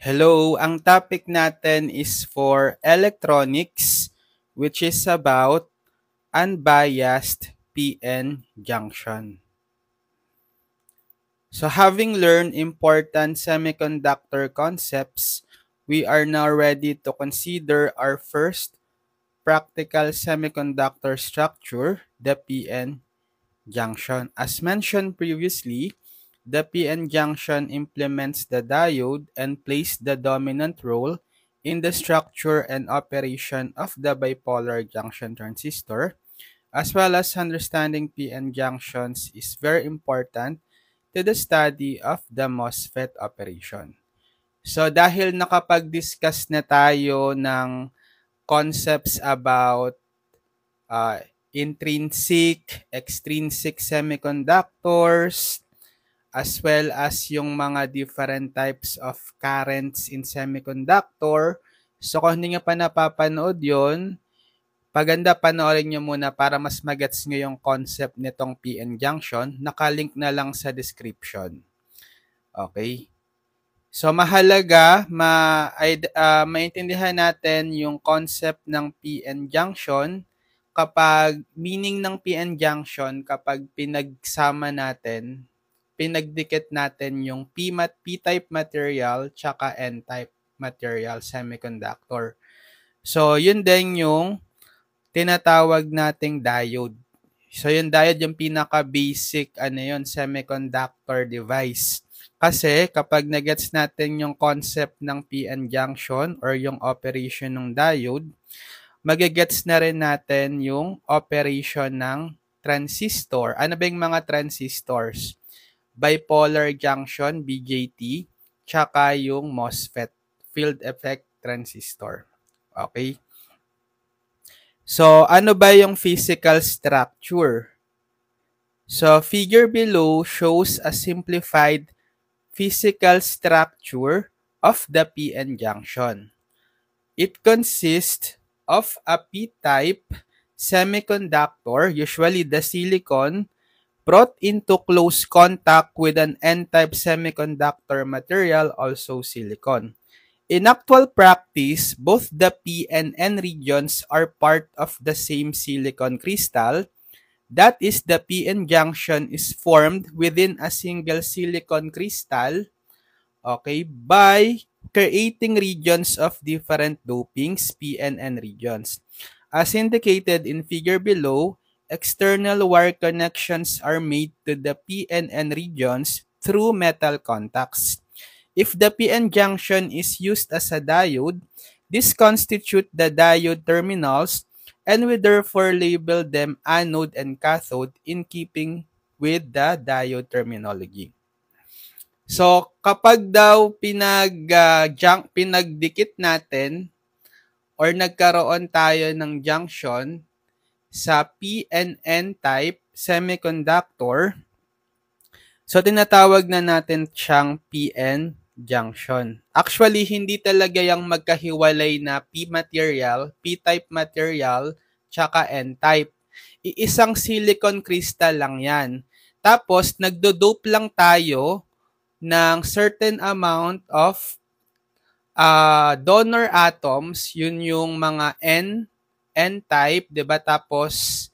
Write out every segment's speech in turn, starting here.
Hello, ang topic natin is for electronics, which is about unbiased PN junction. So having learned important semiconductor concepts, we are now ready to consider our first practical semiconductor structure, the PN junction. As mentioned previously, the PN junction implements the diode and plays the dominant role in the structure and operation of the bipolar junction transistor, as well as understanding PN junctions is very important to the study of the MOSFET operation. So dahil nakapag-discuss na tayo ng concepts about uh, intrinsic, extrinsic semiconductors, as well as yung mga different types of currents in semiconductor. So kung hindi nyo pa napapanood yun, paganda panoorin nyo muna para mas magets nyo yung concept nitong PN junction. Nakalink na lang sa description. Okay? So mahalaga maintindihan natin yung concept ng PN junction kapag meaning ng PN junction kapag pinagdikit natin yung P-type material tsaka N-type material semiconductor. So yun din yung tinatawag nating diode. So yung diode yung pinaka-basic semiconductor device. Kasi kapag nagets natin yung concept ng PN junction or yung operation ng diode, magigets na rin natin yung operation ng transistor. Ano ba yung mga transistors? Bipolar junction, BJT, tsaka yung MOSFET, field effect transistor. Okay? So, ano ba yung physical structure? So, figure below shows a simplified physical structure of the PN junction. It consists of a P-type semiconductor, usually the silicon, brought into close contact with an N-type semiconductor material, also silicon. In actual practice, both the P and N regions are part of the same silicon crystal. That is, the PN junction is formed within a single silicon crystal, okay, by creating regions of different dopings, P and N regions. As indicated in figure below, external wire connections are made to the P and N regions through metal contacts. If the PN junction is used as a diode, this constitute the diode terminals, and we therefore label them anode and cathode in keeping with the diode terminology. So, kapag daw pinagdikit natin or nagkaroon tayo ng junction sa PNN type semiconductor, so tinatawag na natin siyang PN junction. Actually, hindi talaga yung magkahiwalay na P material, P-type material, tsaka N-type. Iisang silicon crystal lang yan. Tapos, nagdo-dope lang tayo ng certain amount of donor atoms, yun yung mga N-type, 'di ba? Tapos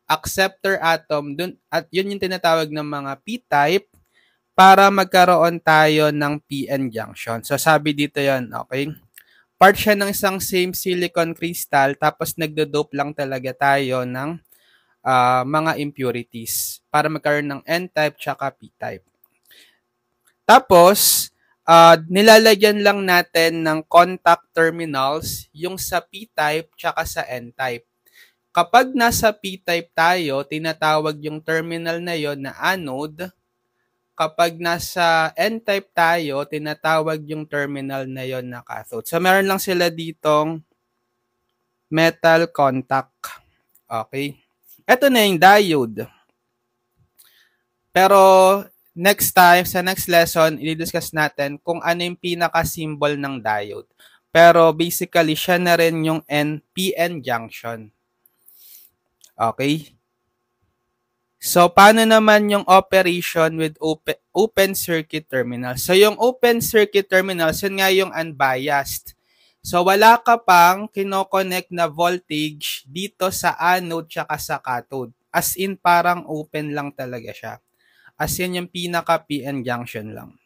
acceptor atom dun, at yun yung tinatawag ng mga P-type para magkaroon tayo ng PN junction. So sabi dito 'yon, okay? Part siya ng isang same silicon crystal, tapos nagdo-dope lang talaga tayo ng mga impurities para magkaroon ng N-type tsaka P-type. Tapos, nilalagyan lang natin ng contact terminals yung sa P-type tsaka sa N-type. Kapag nasa P-type tayo, tinatawag yung terminal na yon na anode. Kapag nasa N-type tayo, tinatawag yung terminal na yon na cathode. So, meron lang sila ditong metal contact. Okay? Ito na yung diode. Pero, next time, sa next lesson, i-discuss natin kung ano yung pinaka-symbol ng diode. Pero basically, siya na rin yung PN junction. Okay? So, paano naman yung operation with open circuit terminals? So, yung open circuit terminals, yun nga yung unbiased. So, wala ka pang kinoconnect na voltage dito sa anode tsaka sa cathode. As in, parang open lang talaga siya. As in, yung pinaka PN junction lang.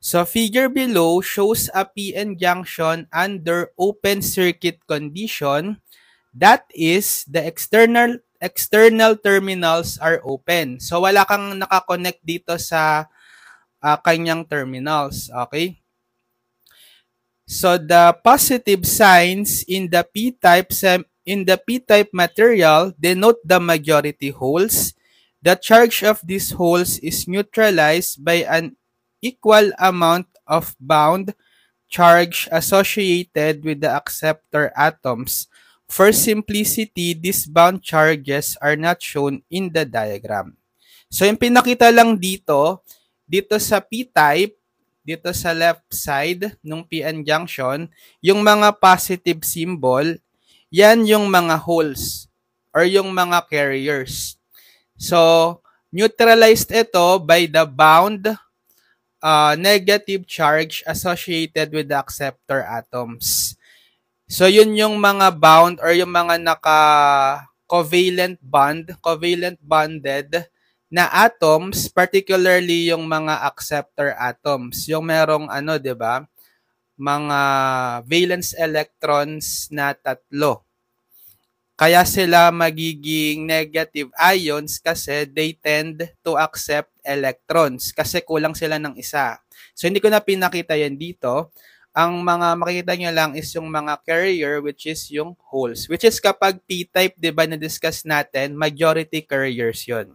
So, figure below shows a PN junction under open circuit condition. That is, the external terminals are open. So, wala kang nakakonect dito sa kanyang terminals. Okay? So, the positive signs in the p-type material denote the majority holes. The charge of these holes is neutralized by an equal amount of bound charge associated with the acceptor atoms. For simplicity, these bound charges are not shown in the diagram. So, yung pinakita lang dito sa p-type, dito sa left side ng PN junction, yung mga positive symbol, yan yung mga holes or yung mga carriers. So, neutralized ito by the bound negative charge associated with the acceptor atoms. So, yun yung mga bound or yung mga covalent bonded na atoms, particularly yung mga acceptor atoms. Yung merong di ba? Mga valence electrons na 3. Kaya sila magiging negative ions kasi they tend to accept electrons kasi kulang sila ng isa. So, hindi ko na pinakita yan dito. Ang mga makikita nyo lang is yung mga carrier, which is yung holes. Which is kapag p-type, di ba, na-discuss natin, majority carriers yon.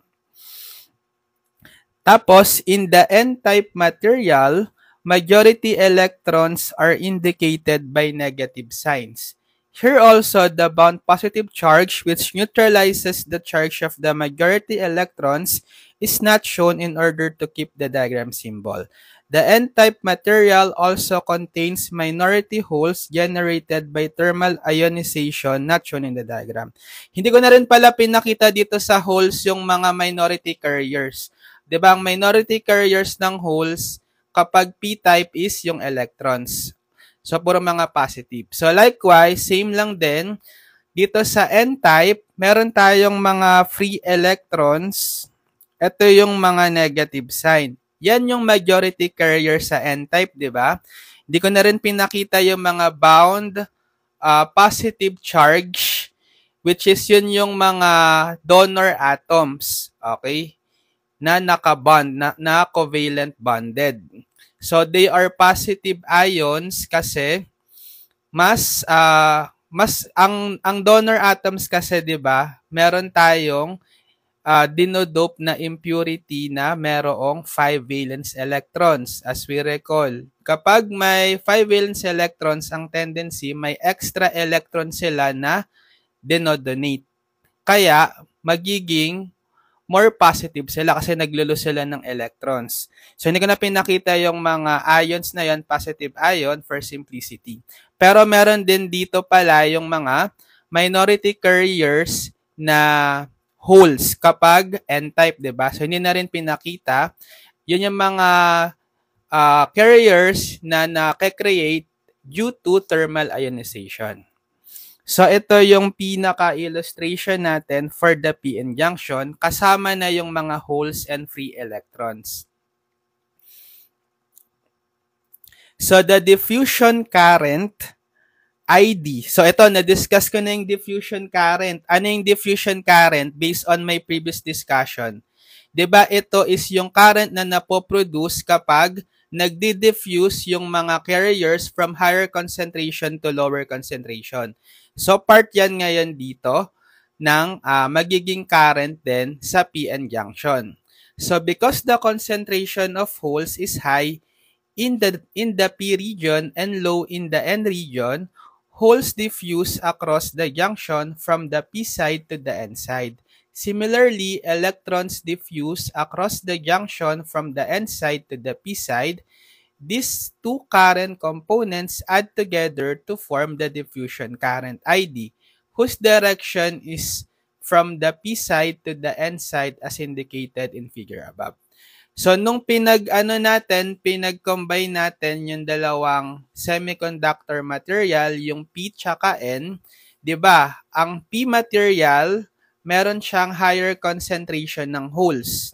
Tapos, in the n-type material, majority electrons are indicated by negative signs. Here also, the bound positive charge, which neutralizes the charge of the majority electrons, is not shown in order to keep the diagram symbol. The n-type material also contains minority holes generated by thermal ionization, not shown in the diagram. Hindi ko na rin pala pinakita dito sa holes yung mga minority carriers. Diba, ang minority carriers ng holes kapag p-type is yung electrons. So, puro mga positive. So, likewise, same lang din. Dito sa n-type, meron tayong mga free electrons. Ito yung mga negative sign. Yan yung majority carrier sa n-type, di ba? Hindi ko na rin pinakita yung mga bound positive charge, which is yun yung mga donor atoms. Okay? Na nakabond, na covalent bonded. So, they are positive ions kasi ang donor atoms kasi, 'di ba? Meron tayong dinodope na impurity na merong 5 valence electrons. As we recall, kapag may 5 valence electrons, ang tendency may extra electrons sila na dinodonate. Kaya magiging more positive sila kasi naglulose sila ng electrons. So, hindi ko na pinakita yung mga ions na yon, positive ion, for simplicity. Pero meron din dito pala yung mga minority carriers na holes kapag n-type, diba? So, hindi na rin pinakita. Yun yung mga carriers na nakakreate due to thermal ionization. So, ito yung pinaka-illustration natin for the PN junction. Kasama na yung mga holes and free electrons. So, the diffusion current, ID. So, ito, na-discuss ko na yung diffusion current. Ano yung diffusion current based on my previous discussion? Diba, ito is yung current na napoproduce kapag nagdi-diffuse yung mga carriers from higher concentration to lower concentration. So, part yan ngayon dito ng magiging current din sa PN junction. So, because the concentration of holes is high in the P region and low in the N region, holes diffuse across the junction from the P side to the N side. Similarly, electrons diffuse across the junction from the N side to the P side. These two current components add together to form the diffusion current ID, whose direction is from the p side to the n side as indicated in figure above. So, nung pinag-combine natin yung dalawang semiconductor material, yung P tsaka N, di ba? Ang P material, meron siyang higher concentration ng holes.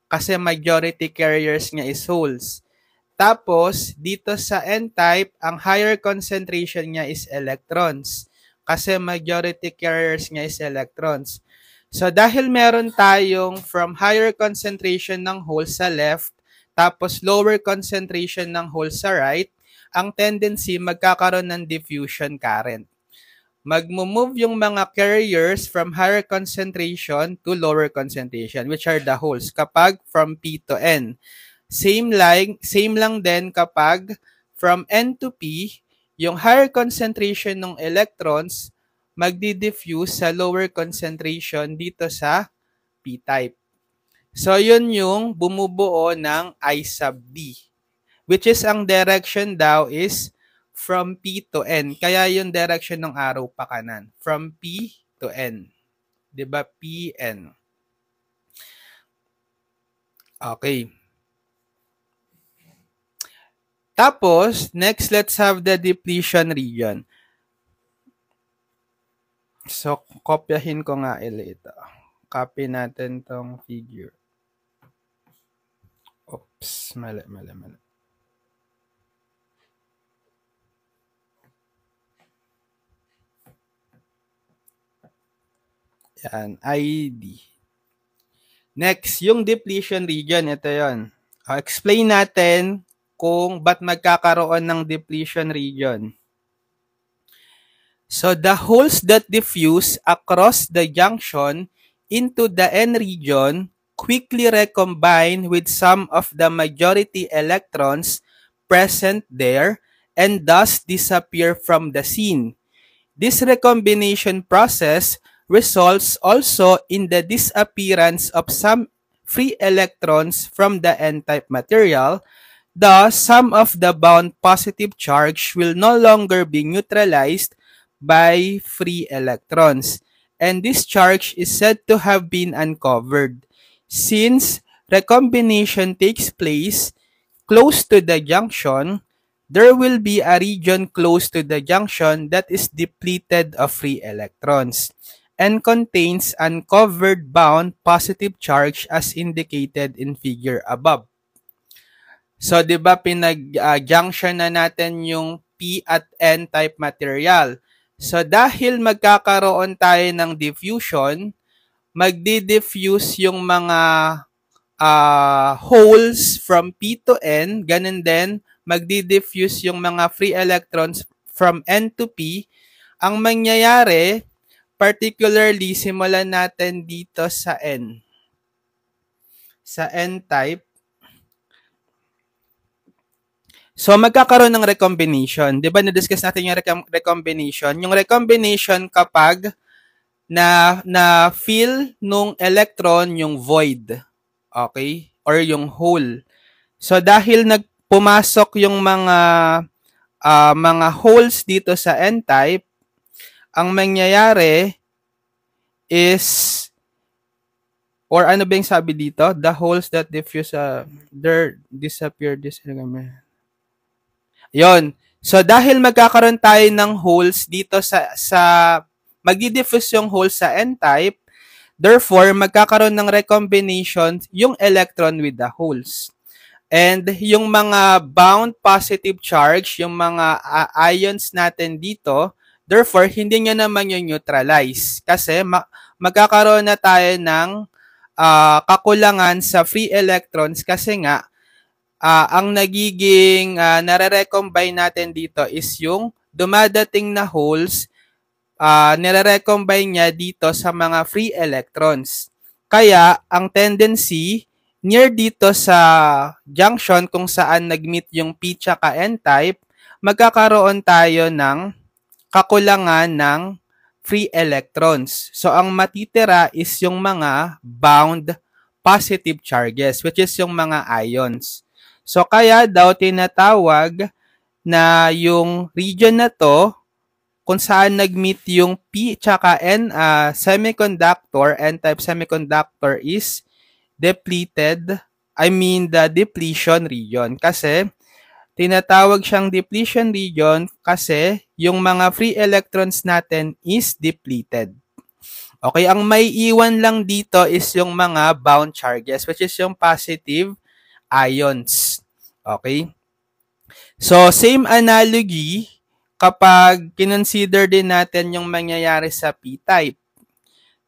Kasi majority carriers niya is holes. Tapos, dito sa N-type, ang higher concentration niya is electrons. Kasi majority carriers niya is electrons. So, dahil meron tayong from higher concentration ng holes sa left, tapos lower concentration ng holes sa right, ang tendency magkakaroon ng diffusion current. Mag-move yung mga carriers from higher concentration to lower concentration, which are the holes, kapag from P to N. Same lang din kapag from N to P, yung higher concentration ng electrons magdi-diffuse sa lower concentration dito sa P-type. So, yun yung bumubuo ng I sub D, which is ang direction daw is from P to N. Kaya yung direction ng arrow pa kanan. From P to N. Diba? PN. Okay. Tapos, next, let's have the depletion region. So, kopyahin ko nga ito. Copy natin tong figure. Oops, mali. Yan, ID. Next, yung depletion region, ito yon. Explain natin kung ba't magkakaroon ng depletion region. So, the holes that diffuse across the junction into the N region quickly recombine with some of the majority electrons present there and thus disappear from the scene. This recombination process results also in the disappearance of some free electrons from the N-type material. Thus, some of the bound positive charge will no longer be neutralized by free electrons, and this charge is said to have been uncovered. Since recombination takes place close to the junction, there will be a region close to the junction that is depleted of free electrons and contains uncovered bound positive charge as indicated in figure above. So, di ba pinag-junction na natin yung P at N type material. So, dahil magkakaroon tayo ng diffusion, magdi-diffuse yung mga holes from P to N, ganun din, magdi-diffuse yung mga free electrons from N to P. Ang mangyayari, particularly, simulan natin dito sa N. Sa N-type. So, magkakaroon ng recombination. Di ba, na-discuss natin yung recombination? Yung recombination kapag na-fill nung electron yung void. Okay? Or yung hole. So, dahil pumasok yung mga holes dito sa N-type, ang mangyayari is, or ano ba yung sabi dito? The holes that diffuse, disappear. Yon. So, dahil magkakaroon tayo ng holes dito magdi-diffuse yung holes sa N-type, therefore, magkakaroon ng recombination yung electron with the holes. And yung mga bound positive charge, yung mga ions natin dito, therefore, hindi nyo naman yung neutralize. Kasi magkakaroon na tayo ng kakulangan sa free electrons kasi nga, ang nagiging nare-recombine natin dito is yung dumadating na holes, nire-recombine niya dito sa mga free electrons. Kaya, ang tendency, near dito sa junction kung saan nag-meet yung P tsaka N-type, magkakaroon tayo ng kakulangan ng free electrons. So, ang matitira is yung mga bound positive charges, which is yung mga ions. So, kaya daw tinatawag na yung region na to kung saan nag-meet yung P tsaka N semiconductor, N-type semiconductor is depleted. I mean the depletion region. Kasi tinatawag siyang depletion region kasi yung mga free electrons natin is depleted. Okay, ang may iwan lang dito is yung mga bound charges, which is yung positive ions. Okay? So, same analogy kapag kinonsider din natin yung mangyayari sa p-type.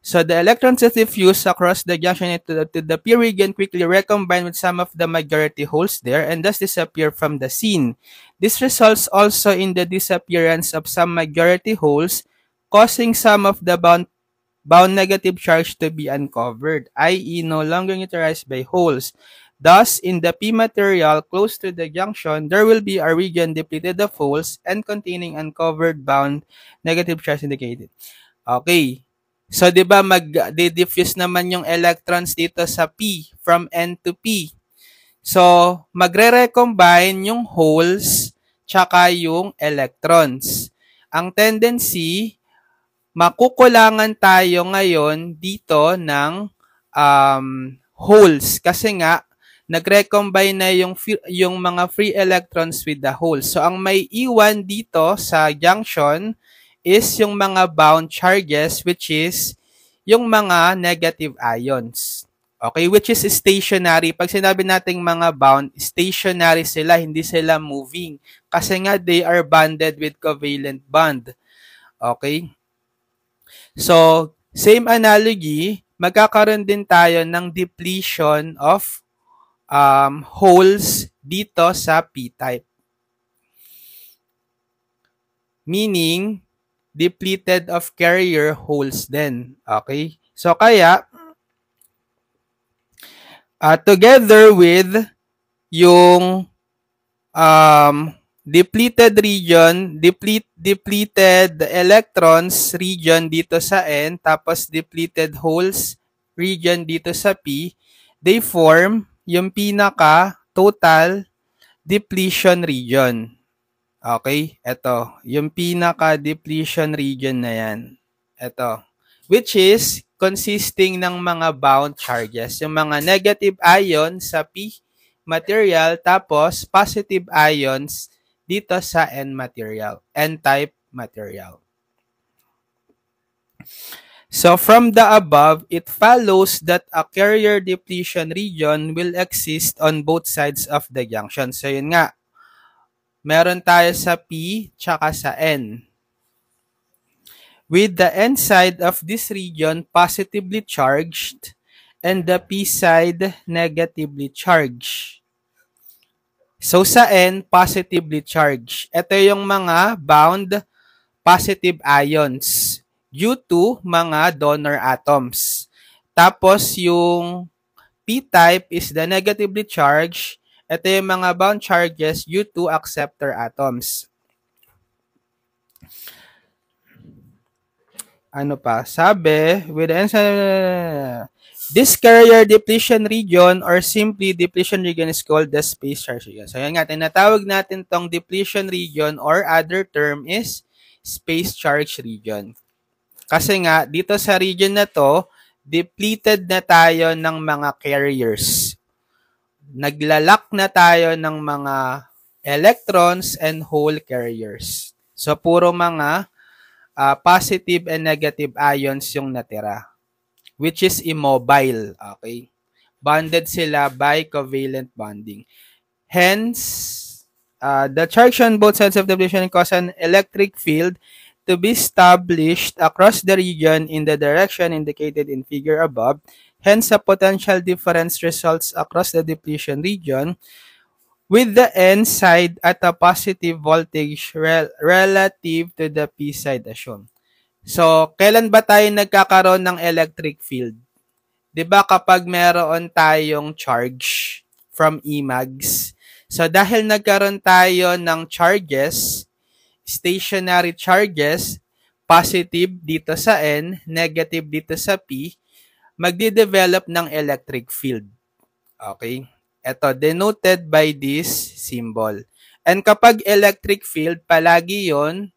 So, the electrons that diffuse across the junction to the p region quickly recombine with some of the majority holes there and thus disappear from the scene. This results also in the disappearance of some majority holes, causing some of the bound negative charge to be uncovered, i.e. no longer neutralized by holes. Thus, in the P material close to the junction, there will be a region depleted of holes and containing uncovered bound negative charge indicated. Okay. So, di ba mag-diffuse naman yung electrons dito sa P from N to P. So, magre-recombine yung holes tsaka yung electrons. Ang tendency, makukulangan tayo ngayon dito ng holes kasi nga nag-recombine na yung mga free electrons with the holes. So, ang may iwan dito sa junction is yung mga bound charges, which is yung mga negative ions. Okay, which is stationary. Pag sinabi nating mga bound, stationary sila, hindi sila moving. Kasi nga, they are bonded with covalent bond. Okay? So, same analogy, magkakaroon din tayo ng depletion of holes dito sa p-type. Meaning, depleted of carrier holes din. Okay? So, kaya, together with yung depleted region, depleted electrons region dito sa N, tapos depleted holes region dito sa P, they form yung pinaka total depletion region. Okay? Ito. Yung pinaka-depletion region na yan. Ito. Which is consisting ng mga bound charges. Yung mga negative ions sa P material, tapos positive ions dito sa N material. N-type material. So, from the above, it follows that a carrier depletion region will exist on both sides of the junction. So, yun nga. Meron tayo sa P tsaka sa N. With the N side of this region positively charged and the P side negatively charged. So sa N, positively charged. Ito yung mga bound positive ions due to mga donor atoms. Tapos yung P-type is the negatively charged. Ito yung mga bound charges due to acceptor atoms. Ano pa? Sabi, with this carrier depletion region or simply depletion region is called the space charge region. So, yan nga, tinatawag natin tong depletion region or other term is space charge region. Kasi nga, dito sa region na to, depleted na tayo ng mga carriers. Naglalak na tayo ng mga electrons and hole carriers. So, puro mga positive and negative ions yung natira, which is immobile. Okay? Bonded sila by covalent bonding. Hence, the charge on both sides of the depletion cause an electric field to be established across the region in the direction indicated in figure above. Hence, a potential difference results across the depletion region with the N side at a positive voltage relative to the P side as shown. So, kailan ba tayo nagkakaroon ng electric field? 'Di ba kapag meron tayong charge from Emags? So, dahil nagkaroon tayo ng charges, stationary charges, positive dito sa N, negative dito sa P, magde-develop ng electric field. Okay? Ito, denoted by this symbol. And kapag electric field, palagi yon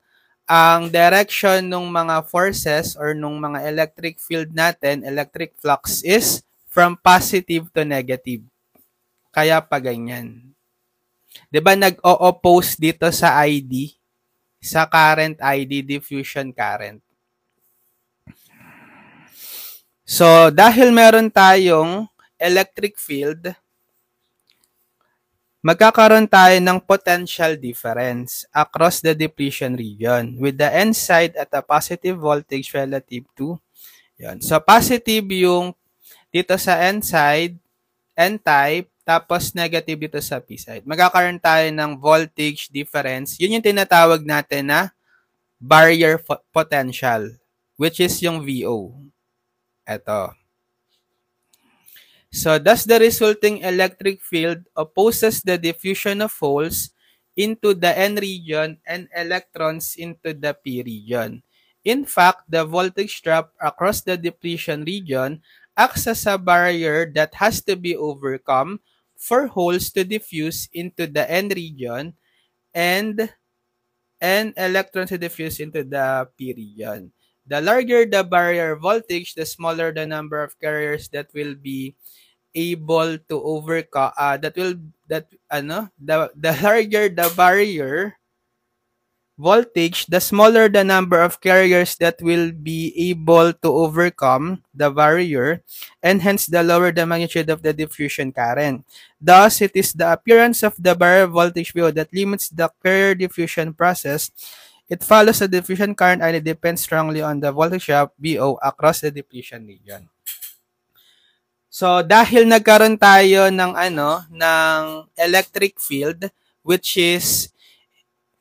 ang direction ng mga forces or ng mga electric field natin, electric flux, is from positive to negative. Kaya pa ganyan. Diba nag-o-oppose dito sa ID? Sa current ID, diffusion current. So, dahil meron tayong electric field, magkakaroon tayo ng potential difference across the depletion region with the N side at a positive voltage relative to yan. So, positive yung dito sa N side, N-type, tapos negative dito sa P-side. Magkakaroon tayo ng voltage difference. Yun yung tinatawag natin na barrier potential, which is yung VO. Ito. So, thus the resulting electric field opposes the diffusion of holes into the N region and electrons into the P region. In fact, the voltage drop across the depletion region acts as a barrier that has to be overcome for holes to diffuse into the N region and electrons to diffuse into the P region. The larger the barrier voltage, the smaller the number of carriers that will be able to overcome the larger the barrier voltage, the smaller the number of carriers that will be able to overcome the barrier, and hence the lower the magnitude of the diffusion current. Thus, it is the appearance of the barrier voltage VO that limits the carrier diffusion process. It follows the diffusion current and it depends strongly on the voltage drop VO across the depletion region. So, dahil nagkaroon tayo ng electric field, which is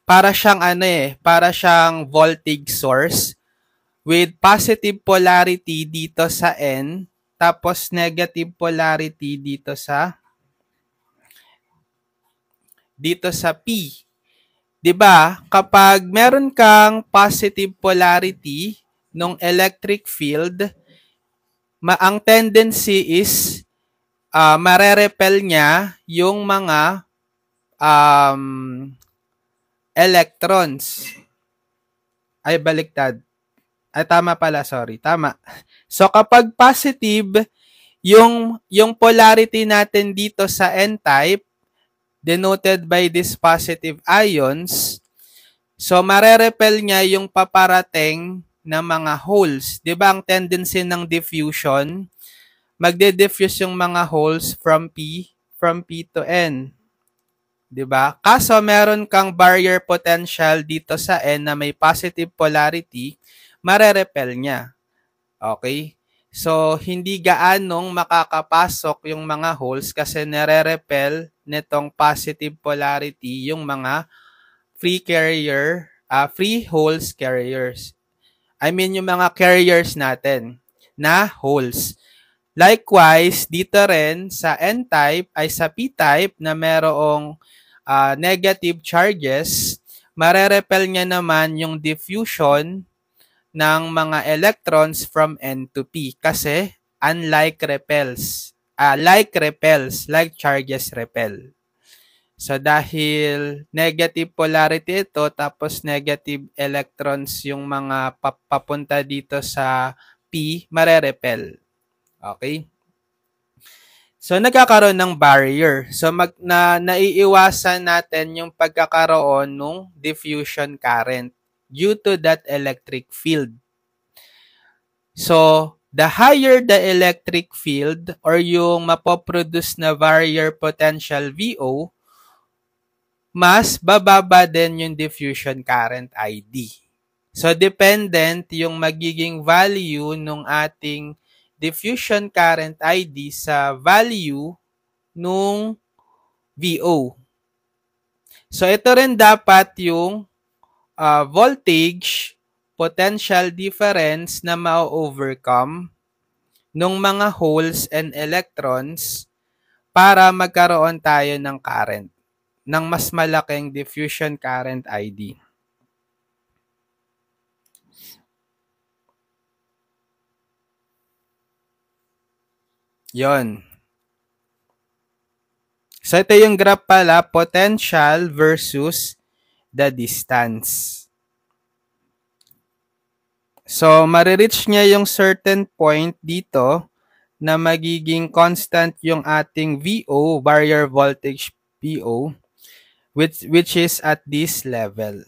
para siyang voltage source with positive polarity dito sa N, tapos negative polarity dito sa P. 'Di ba? Kapag meron kang positive polarity ng electric field, ang tendency is marerepel niya yung mga electrons. Ay, baliktad. Ay, tama pala, sorry. Tama. So, kapag positive, yung polarity natin dito sa N-type, denoted by these positive ions, so, marerepel niya yung paparating na mga holes. Diba ang tendency ng diffusion? Magde-diffuse yung mga holes from P to N. Diba? Kaso meron kang barrier potential dito sa N na may positive polarity, marerepel niya. Okay? So, hindi gaanong makakapasok yung mga holes kasi nare-repel nitong positive polarity yung mga free holes carriers. I mean, yung mga carriers natin na holes. Likewise, dito rin sa N-type ay sa P-type na merong negative charges, marerepel niya naman yung diffusion ng mga electrons from N to P kasi unlike repels, like charges repel. So, dahil negative polarity ito, tapos negative electrons yung mga papunta dito sa P, marerepel. Okay? So, nagkakaroon ng barrier. So, naiiwasan natin yung pagkakaroon ng diffusion current due to that electric field. So, the higher the electric field or yung mapoproduce na barrier potential VO, mas bababa din yung diffusion current ID. So, dependent yung magiging value ng ating diffusion current ID sa value nung VO. So, ito rin dapat yung voltage potential difference na ma-overcome nung mga holes and electrons para magkaroon tayo ng current, ng mas malaking diffusion current ID. Yon. So, ito yung graph pala, potential versus the distance. So, marireach niya yung certain point dito na magiging constant yung ating VO, barrier voltage VO, which is at this level.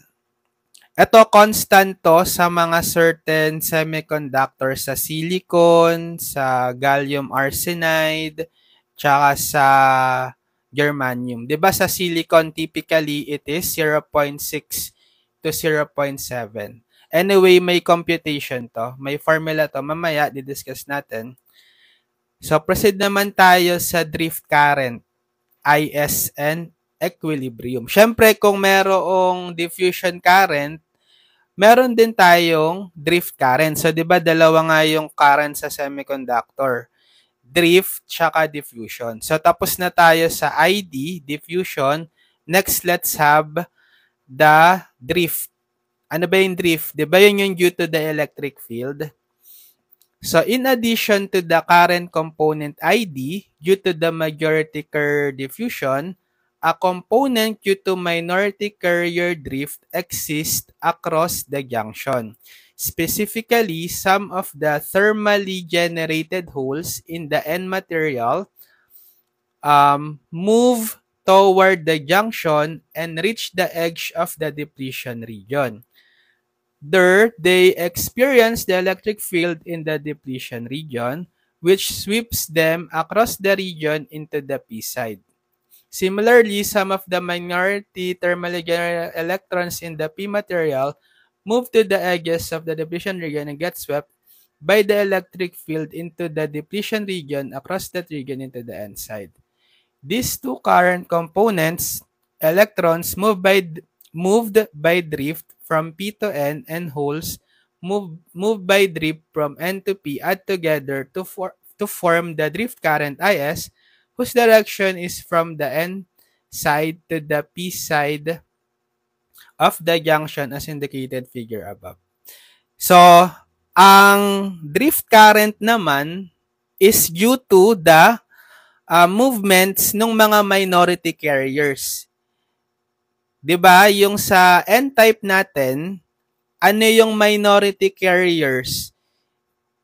Ito, constant to sa mga certain semiconductors sa silicon, sa gallium arsenide, tsaka sa germanium. 'Di ba sa silicon, typically, it is 0.6 to 0.7. Anyway, may computation to. May formula to. Mamaya, didiscuss natin. So, proceed naman tayo sa drift current, ISN equilibrium. Siyempre, kung merong diffusion current, meron din tayong drift current. So, di ba dalawa nga yung current sa semiconductor? Drift, tsaka diffusion. So, tapos na tayo sa ID, diffusion. Next, let's have the drift. Ano ba yung drift? Di ba yun yung due to the electric field? So, in addition to the current component ID, due to the majority carrier diffusion, a component due to minority carrier drift exists across the junction. Specifically, some of the thermally generated holes in the N material move toward the junction and reach the edge of the depletion region. There, they experience the electric field in the depletion region, which sweeps them across the region into the P side. Similarly, some of the minority thermally generated electrons in the P material move to the edges of the depletion region and get swept by the electric field into the depletion region across that region into the N side. These two current components, electrons moved by drift from P to N and holes moved by drift from N to P add together to form the drift current IS, whose direction is from the N side to the P side of the junction as indicated figure above. So, ang drift current naman is due to the movements ng mga minority carriers. 'Di ba? Yung sa N-type natin, ano yung minority carriers?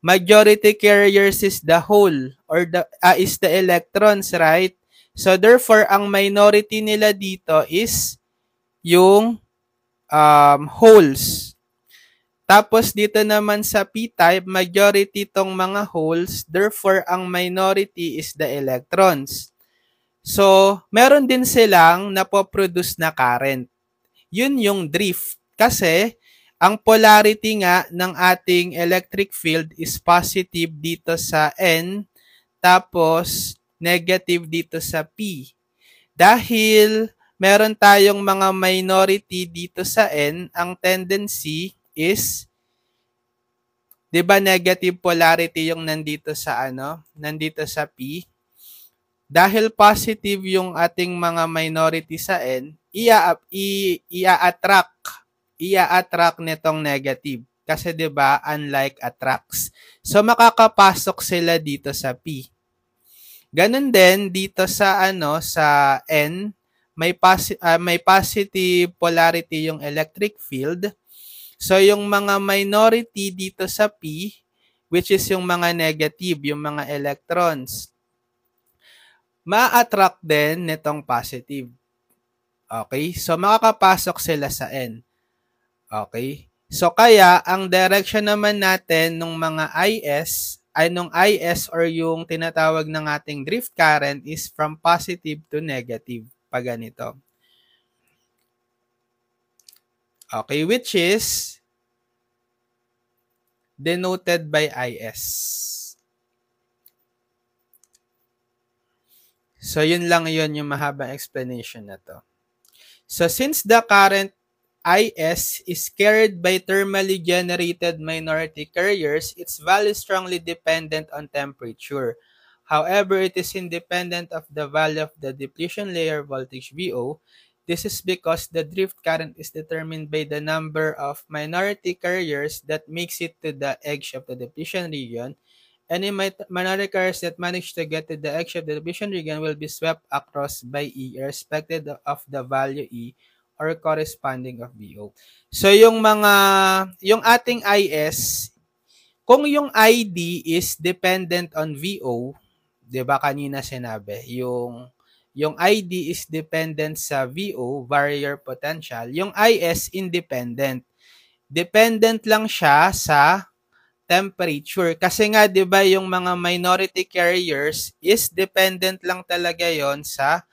Majority carriers is the hole or is the electrons, right? So therefore, ang minority nila dito is yung holes. Tapos dito naman sa P-type, majority tong mga holes, therefore ang minority is the electrons. So, meron din silang napoproduce na current. Yun yung drift. Kasi, ang polarity nga ng ating electric field is positive dito sa N, tapos negative dito sa P. Dahil meron tayong mga minority dito sa N, ang tendency is, 'di ba negative polarity yung nandito sa nandito sa P? Dahil positive yung ating mga minority sa N, ia-attract nitong negative. Kasi 'di ba, unlike attracts. So makakapasok sila dito sa P. Ganun din dito sa sa N, may positive polarity yung electric field. So yung mga minority dito sa P, which is yung mga negative, yung mga electrons, ma-attract din nitong positive. Okay? So, makakapasok sila sa N. Okay? So, kaya, ang direction naman natin ng mga IS or yung tinatawag ng ating drift current is from positive to negative. Pag ganito. Okay? Which is denoted by IS. So, yun lang yun yung mahabang explanation na to. So, since the current IS is carried by thermally generated minority carriers, its value is strongly dependent on temperature. However, it is independent of the value of the depletion layer voltage VO. This is because the drift current is determined by the number of minority carriers that makes it to the edge of the depletion region. Any minority carriers that manage to get to the edge of the depletion region will be swept across by E, irrespective of the value E or corresponding of VO. So yung ating IS, kung yung ID is dependent on VO, 'di ba kanina sinabi, yung ID is dependent sa VO, barrier potential, yung IS independent. Dependent lang siya sa temperature. Kasi nga 'di ba yung mga minority carriers is dependent lang talaga 'yon sa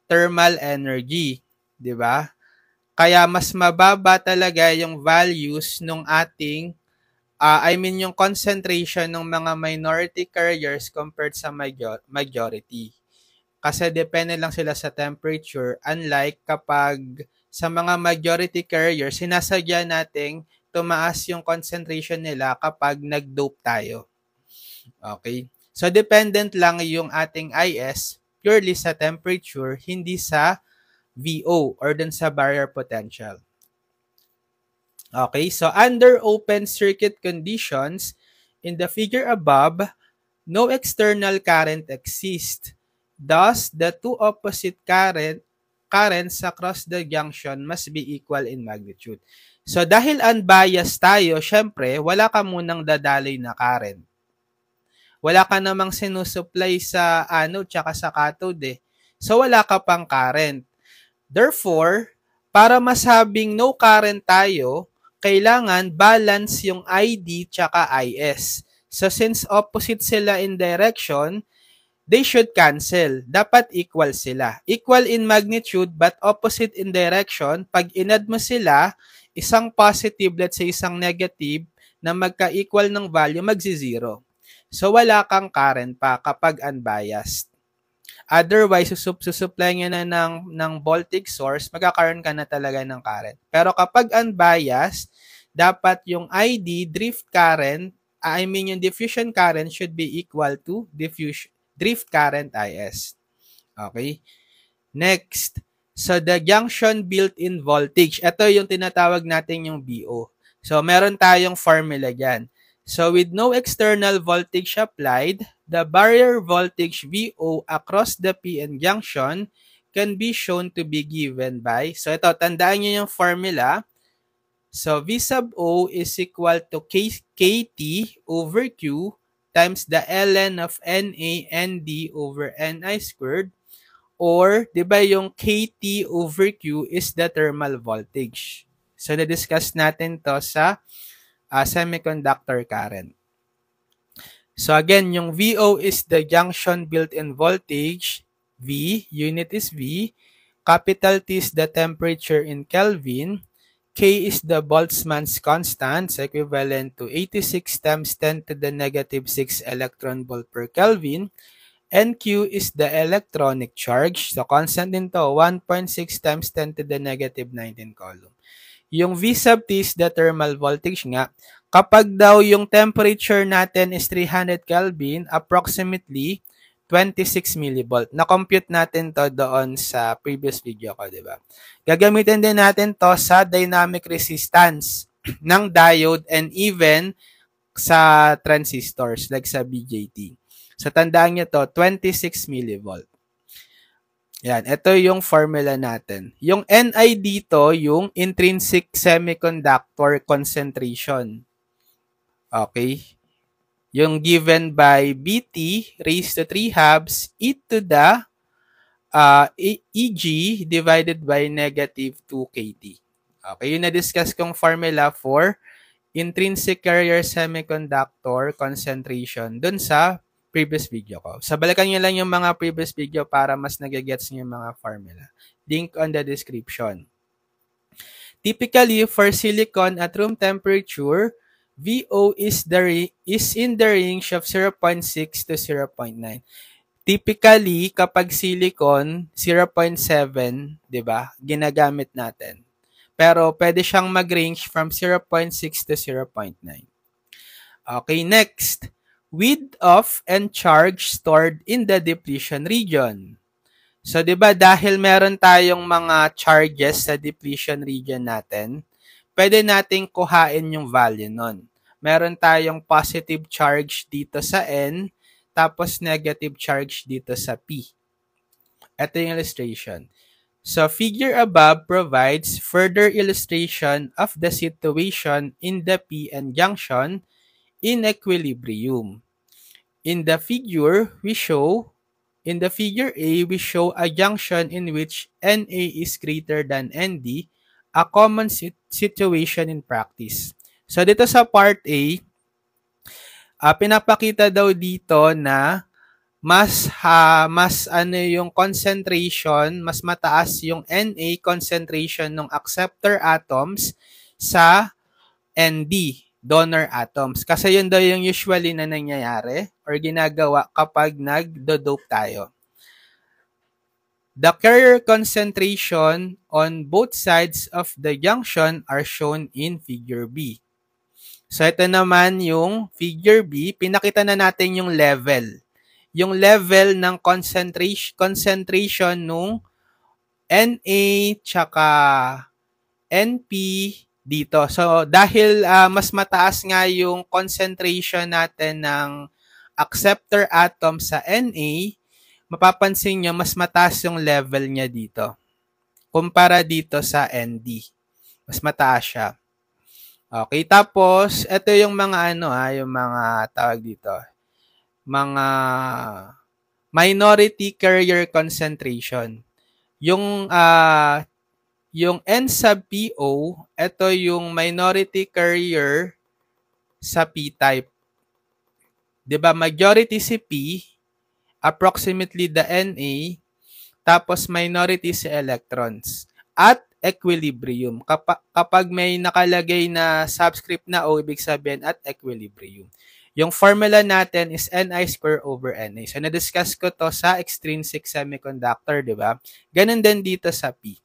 thermal energy, 'di ba? Kaya mas mababa talaga yung values ng ating yung concentration ng mga minority carriers compared sa majority. Kasi depende lang sila sa temperature, unlike kapag sa mga majority carriers, sinasadya nating tumaas yung concentration nila kapag nag-dope tayo. Okay? So, dependent lang yung ating IS purely sa temperature, hindi sa VO or dun sa barrier potential. Okay, so under open circuit conditions, in the figure above, no external current exists. Thus, the two opposite currents across the junction must be equal in magnitude. So, dahil unbiased tayo, syempre, wala ka munang dadaloy na current. Wala ka namang sinusupply sa anode tsaka sa cathode eh. So, wala ka pang current. Therefore, para masabing no current tayo, kailangan balance yung ID tsaka IS. So, since opposite sila in direction, they should cancel. Dapat equal sila. Equal in magnitude but opposite in direction. Pag inad mo sila, isang positive let's say isang negative na magka-equal ng value, magsi-zero. So, wala kang current pa kapag unbiased. Otherwise, susupply nyo na ng voltage source, magkakaroon ka na talaga ng current. Pero kapag unbiased, dapat yung ID, drift current, yung diffusion current should be equal to drift current IS. Okay? Next, so the junction built-in voltage. Ito yung tinatawag natin yung BO. So, meron tayong formula dyan. So, with no external voltage applied, the barrier voltage VO across the PN junction can be shown to be given by, so ito, tandaan nyo yung formula. So, V sub O is equal to KT over Q times the ln of NA ND over NI squared, or, di ba yung KT over Q is the thermal voltage. So, na-discuss natin to sa semiconductor current. So again, yung VO is the junction built-in voltage. V, unit is V. Capital T is the temperature in Kelvin. K is the Boltzmann's constant, so equivalent to 86 times 10 to the negative 6 electron volt per Kelvin. And Q is the electronic charge. So constant din to, 1.6 times 10 to the negative 19 coulomb. Yung V sub T is the thermal voltage nga. Kapag daw yung temperature natin is 300 Kelvin, approximately 26 millivolt. Na-compute natin to doon sa previous video ko, di ba? Gagamitin din natin to sa dynamic resistance ng diode and even sa transistors like sa BJT. So, tandaan nyo to, 26 millivolt. Yan, ito yung formula natin. Yung Ni dito, yung intrinsic semiconductor concentration. Okay? Yung given by BT raised to 3 halves e to the EG divided by negative 2 KT. Okay, yung na-discuss kong formula for intrinsic carrier semiconductor concentration dun sa previous video ko. So, balikan nyo lang yung mga previous video para mas nagigets nyo yung mga formula. Link on the description. Typically, for silicon at room temperature, VO is in the range of 0.6 to 0.9. Typically, kapag silicon, 0.7, di ba, ginagamit natin. Pero, pwede siyang mag-range from 0.6 to 0.9. Okay, next. Width of and charge stored in the depletion region. So, di ba, dahil meron tayong mga charges sa depletion region natin, pwede nating kuhain yung value nun. Meron tayong positive charge dito sa N, tapos negative charge dito sa P. Ito yung illustration. So figure above provides further illustration of the situation in the p-n junction in equilibrium. In the figure A, we show a junction in which Na is greater than Nd, a common situation in practice. So dito sa part A, pinapakita daw dito na mas ano yung concentration, mas mataas yung Na concentration ng acceptor atoms sa Nd, donor atoms. Kasi yun daw yung usually na nangyayari or ginagawa kapag nagdo-dope tayo. The carrier concentration on both sides of the junction are shown in figure B. So ito naman yung figure B, pinakita na natin yung level. Yung level ng concentration nung Na tsaka NP dito. So, dahil mas mataas nga yung concentration natin ng acceptor atom sa Na, mapapansin nyo, mas mataas yung level niya dito. Kumpara dito sa Nd. Mas mataas siya. Okay, tapos, ito yung mga yung mga tawag dito. Mga minority carrier concentration. Yung N sub PO, ito yung minority carrier sa P-type. Diba, majority si P, approximately the Na, tapos minority si electrons. At equilibrium. Kapag may nakalagay na subscript na O, ibig sabihin at equilibrium. Yung formula natin is Ni square over Na. So, na-discuss ko to sa extrinsic semiconductor, di ba? Ganun din dito sa P.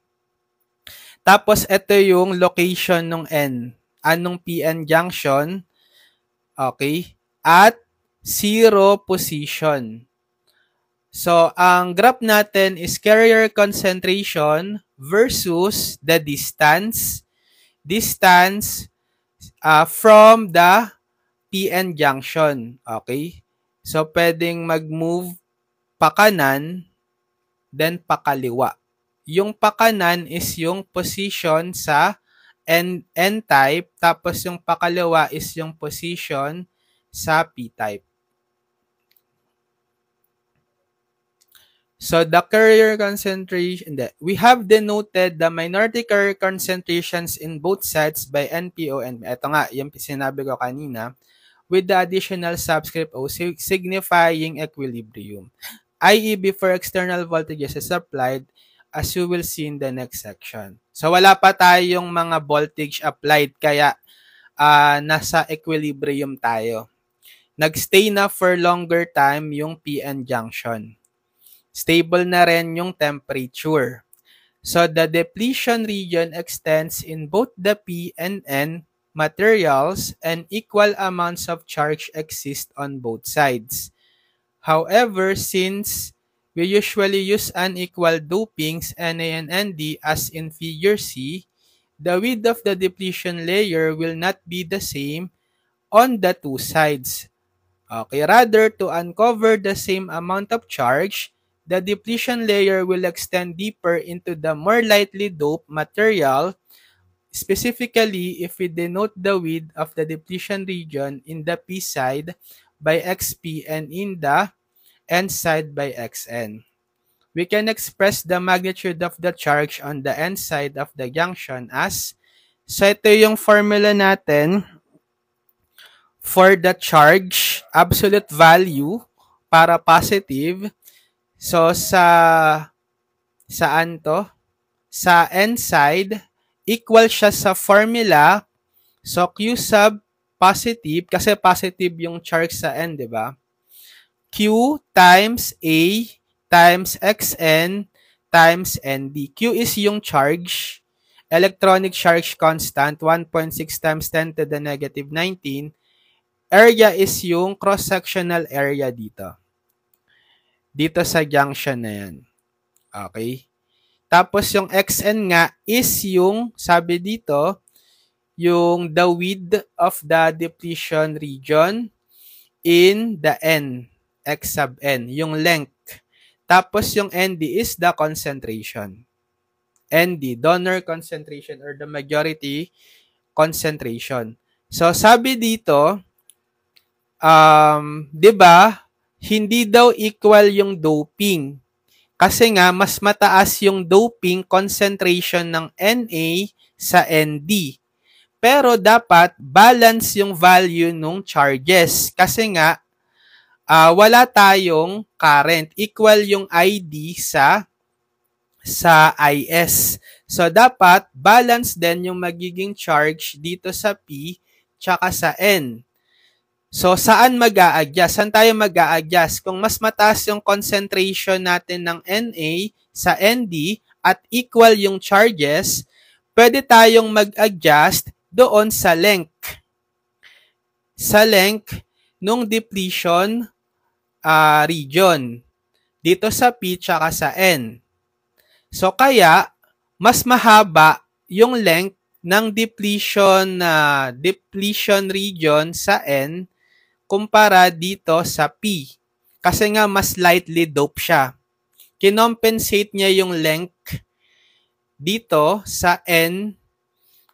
Tapos, ito yung location ng N. Anong PN junction? Okay. At 0 position. So, ang graph natin is carrier concentration versus the distance. Distance from the PN junction. Okay? So, pwedeng mag-move pa kanan, then pa kaliwa. Yung pa kanan is yung position sa N-type, tapos yung pa kaliwa is yung position sa P-type. So, the carrier concentration, we have denoted the minority carrier concentrations in both sides by NPO and ito nga, yung sinabi ko kanina, with the additional subscript O signifying equilibrium, i.e. before external voltages is applied, as you will see in the next section. So, wala pa tayong mga voltage applied, kaya nasa equilibrium tayo. Nagstay na for longer time yung PN junction. Stable na rin yung temperature. So, the depletion region extends in both the P and N materials and equal amounts of charge exist on both sides. However, since we usually use unequal dopings Na and Nd as in figure C, the width of the depletion layer will not be the same on the two sides. Okay, rather to uncover the same amount of charge, the depletion layer will extend deeper into the more lightly doped material. Specifically, if we denote the width of the depletion region in the P side by XP and in the N side by XN. We can express the magnitude of the charge on the N side of the junction as, so ito yung formula natin for the charge, absolute value para positive. So, saan to? Sa N side, equal siya sa formula. So, Q sub positive, kasi positive yung charge sa N, di ba? Q times A times Xn times Nd. Q is yung charge, electronic charge constant, 1.6 times 10 to the negative 19. Area is yung cross-sectional area dito. Dito sa junction na yan. Okay? Tapos yung Xn nga is yung, sabi dito, yung the width of the depletion region in the N, X sub N, yung length. Tapos yung Nd is the concentration. ND, donor concentration or the majority concentration. So, sabi dito, 'di ba, hindi daw equal yung doping. Kasi nga, mas mataas yung doping concentration ng Na sa ND. Pero dapat balance yung value ng charges. Kasi nga, wala tayong current. Equal yung ID sa IS. So, dapat balance din yung magiging charge dito sa P tsaka sa N. So, saan mag-a-adjust? Saan tayo mag-a-adjust? Kung mas mataas yung concentration natin ng Na sa ND at equal yung charges, pwede tayong mag-adjust doon sa length. Sa length nung depletion region. Dito sa P tsaka sa N. So, kaya, mas mahaba yung length ng depletion region sa N kumpara dito sa P. Kasi nga, mas lightly dope siya. Kinompensate niya yung length dito sa N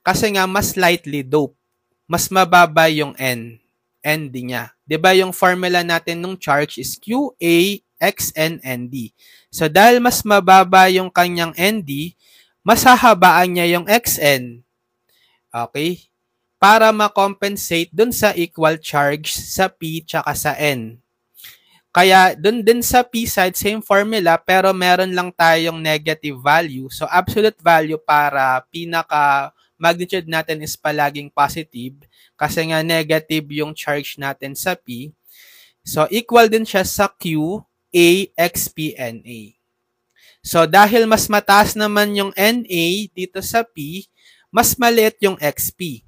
kasi nga, mas lightly dope. Mas mababa yung ND niya. Diba yung formula natin nung charge is QA XNND. So, dahil mas mababa yung kanyang ND, mas hahabaan niya yung XN. Okay? Para ma-compensate dun sa equal charge sa P tsaka sa N. Kaya dun din sa P side, same formula, pero meron lang tayong negative value. So, absolute value para pinaka-magnitude natin is palaging positive kasi nga negative yung charge natin sa P. So, equal din siya sa Q, A, X, P, NA. So, dahil mas mataas naman yung NA dito sa P, mas maliit yung XP.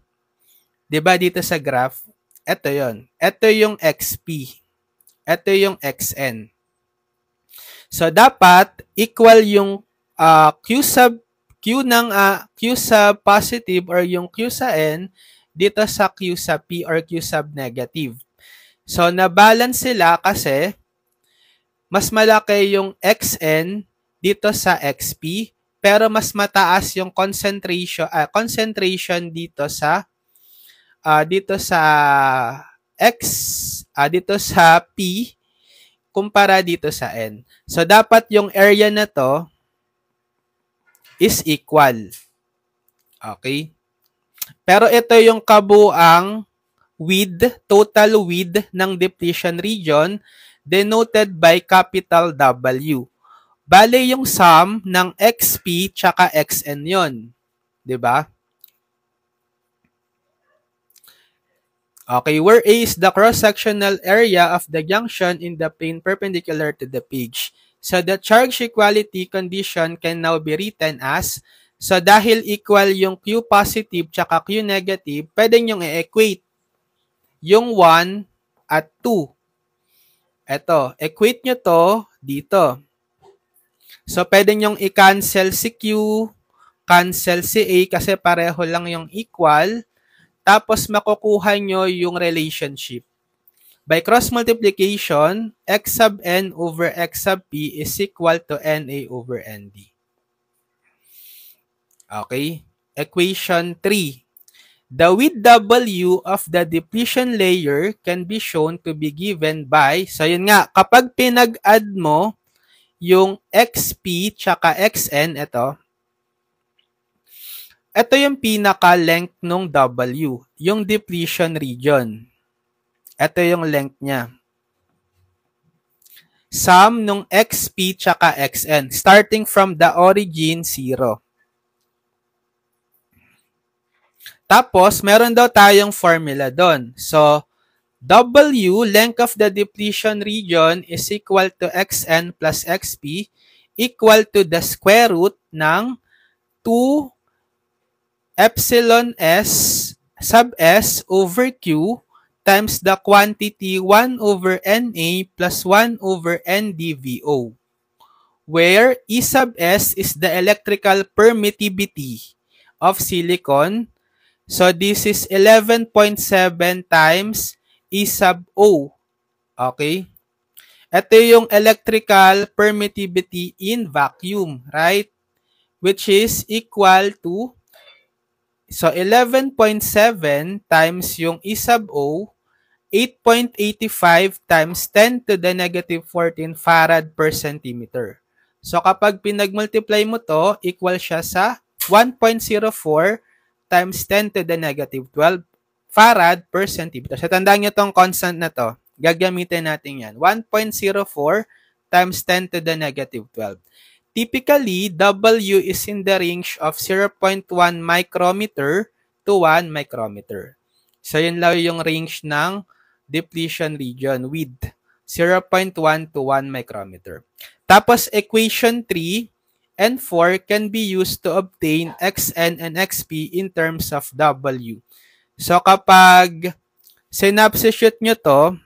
Diba dito sa graph? Ito yon. Ito yung XP. Ito yung XN. So, dapat equal yung Q sub positive or yung Q sa N dito sa Q sa P or Q sub negative. So, na-balance sila kasi mas malaki yung XN dito sa XP pero mas mataas yung concentration dito sa dito sa P kumpara dito sa N. So, dapat yung area na to is equal. Okay? Pero ito yung kabuang total width ng depletion region denoted by capital W. Bale yung sum ng XP tsaka XN yon, 'di ba? Okay, where A is the cross-sectional area of the junction in the plane perpendicular to the page. So the charge equality condition can now be written as, so dahil equal yung Q positive tsaka Q negative, pwede nyo i-equate yung 1 at 2. Ito, equate nyo to dito. So pwede nyo i-cancel si Q, cancel si A kasi pareho lang yung equal. Tapos, makukuha nyo yung relationship. By cross multiplication, X sub N over X sub P is equal to NA over ND. Okay? Equation 3. The width W of the depletion layer can be shown to be given by, so yun nga, kapag pinag-add mo yung XP tsaka XN, ito yung pinaka-length ng W, yung depletion region. Ito yung length niya. Sum ng XP tsaka XN, starting from the origin 0. Tapos, meron daw tayong formula doon. So, W, length of the depletion region, is equal to XN plus XP equal to the square root ng 2 epsilon S sub S over Q times the quantity 1 over NA plus 1 over NdVO, where E sub S is the electrical permittivity of silicon. So, this is 11.7 times E sub O. Okay? Ito yung electrical permittivity in vacuum, right? which is equal to, so 11.7 times yung E sub O, 8.85 times 10 to the negative 14 farad per centimeter. So kapag pinag-multiply mo to, equal siya sa 1.04 times 10 to the negative 12 farad per centimeter. So tandaan nyo tong constant na to. Gagamitin natin yan. 1.04 times 10 to the negative 12. Typically, W is in the range of 0.1 micrometer to 1 micrometer. So yun lang yung range ng depletion region with 0.1 to 1 micrometer. Tapos equation 3 and 4 can be used to obtain Xn and Xp in terms of W. So kapag sinubstitute nyo to,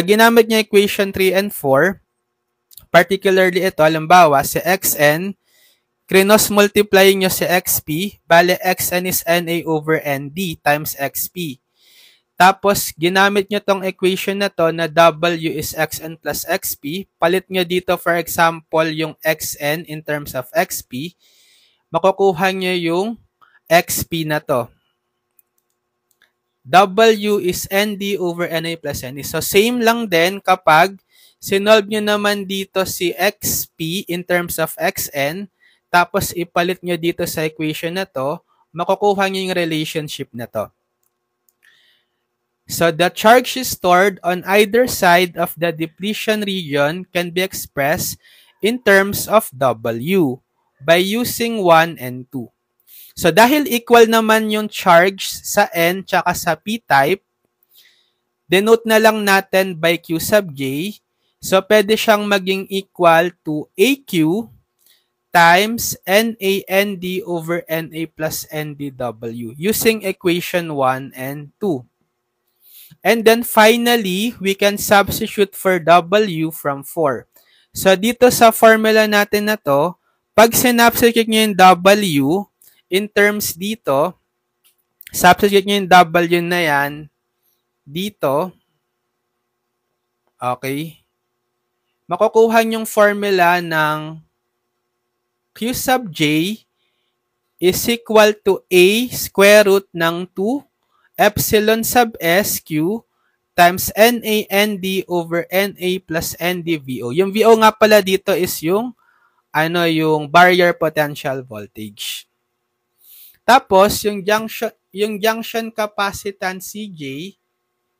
ginamit nyo equation 3 and 4, particularly ito, halimbawa, si Xn, cross-multiply nyo si Xp, bale Xn is Na over Nd times Xp. Tapos, ginamit nyo tong equation na to na W is Xn plus Xp. Palit nyo dito, for example, yung Xn in terms of Xp. Makukuha nyo yung Xp na to. W is Nd over Na plus Nd. So, same lang din kapag sinolve nyo naman dito si Xp in terms of Xn, tapos ipalit nyo dito sa equation na to, makukuha nyo yung relationship na to. So, the charge stored on either side of the depletion region can be expressed in terms of W by using 1 and 2. So, dahil equal naman yung charge sa N tsaka sa P-type, denote na lang natin by Q sub J. So, pwede siyang maging equal to AQ times NAND over NA plus NDW using equation 1 and 2. And then finally, we can substitute for W from 4. So, dito sa formula natin na to, pag sinubstitute nyo yung W, in terms dito, substitute nyo yung W na yan dito. Okay. Makukuha yung formula ng Q sub J is equal to A square root ng 2 epsilon sub SQ times NAND over NA plus NDVO. Yung VO nga pala dito is yung yung barrier potential voltage. Tapos yung junction capacitance CJ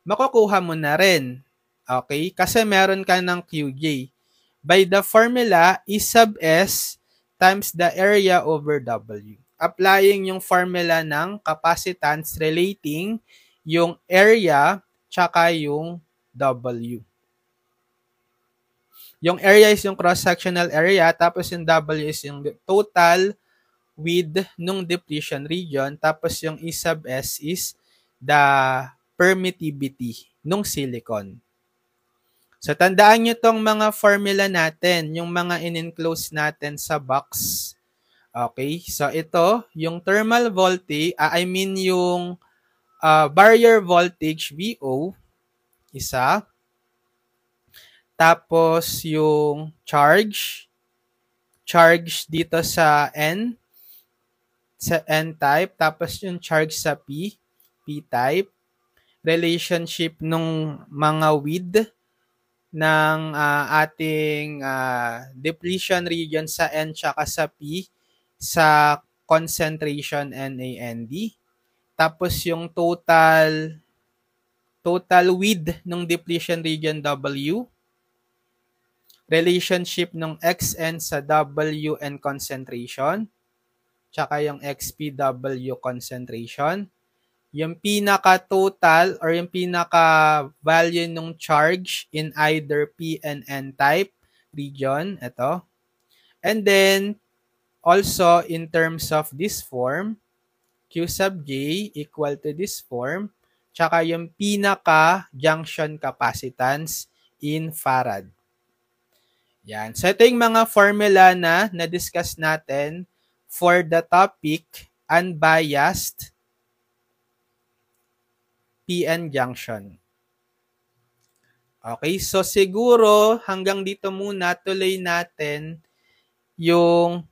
makukuha mo na rin. Okay? Kasi meron ka ng QJ. By the formula, E sub S times the area over W. Applying yung formula ng capacitance relating yung area tsaka yung W. Yung area is yung cross-sectional area, tapos yung W is yung total width nung depletion region, tapos yung E sub S is the permittivity nung silicon. So, tandaan nyo tong mga formula natin, yung mga in-enclose natin sa box. Okay? So, ito, yung thermal voltage, yung barrier voltage VO, isa. Tapos, yung charge dito sa N-type. Tapos, yung charge sa P-type. Relationship nung mga width ng ating depletion region sa N tsaka sa P sa concentration NAND. Tapos yung total width ng depletion region W. Relationship ng XN sa W and concentration. Tsaka yung XPW concentration. Yung pinaka-total or yung pinaka-value ng charge in either P and N-type region. Ito. And then, also in terms of this form, Q sub J equal to this form, tsaka yung pinaka-junction capacitance in farad. Yan. So, ito yung mga formula na na-discuss natin for the topic unbiased PN junction. Okay, so siguro hanggang dito muna tuloy natin yung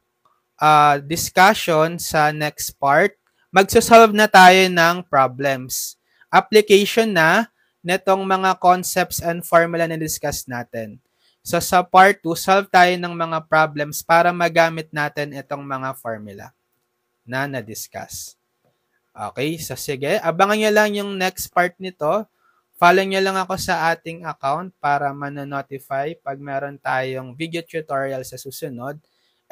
discussion sa next part, magsosolve na tayo ng problems. Application na netong mga concepts and formula na discuss natin. So sa part 2, solve tayo ng mga problems para magamit natin itong mga formula na na-discuss. Okay, so sige, abangan nyo lang yung next part nito. Follow nyo lang ako sa ating account para manonotify pag meron tayong video tutorial sa susunod.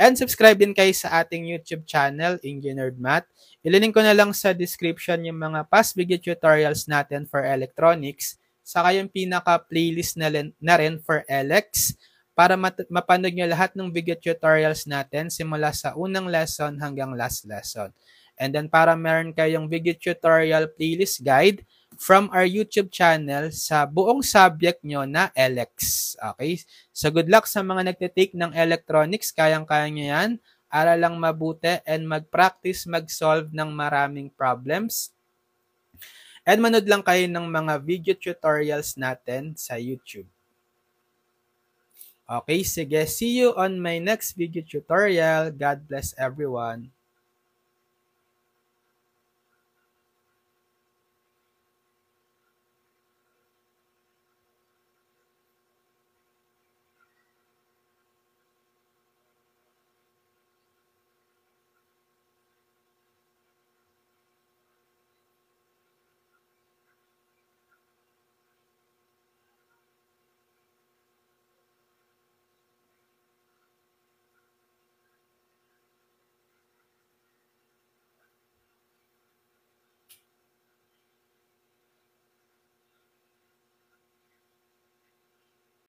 And subscribe din kayo sa ating YouTube channel, Engineered Math. Ililink ko na lang sa description yung mga past video tutorials natin for electronics, saka yung pinaka-playlist na rin for LX para mapanood nyo lahat ng video tutorials natin simula sa unang lesson hanggang last lesson. And then para meron kayong video tutorial playlist guide from our YouTube channel sa buong subject nyo na LX. Okay? So good luck sa mga nagtitake ng electronics. Kayang-kaya nyo yan. Aral lang mabuti and mag-practice mag-solve ng maraming problems. And manood lang kayo ng mga video tutorials natin sa YouTube. Okay, sige. See you on my next video tutorial. God bless everyone.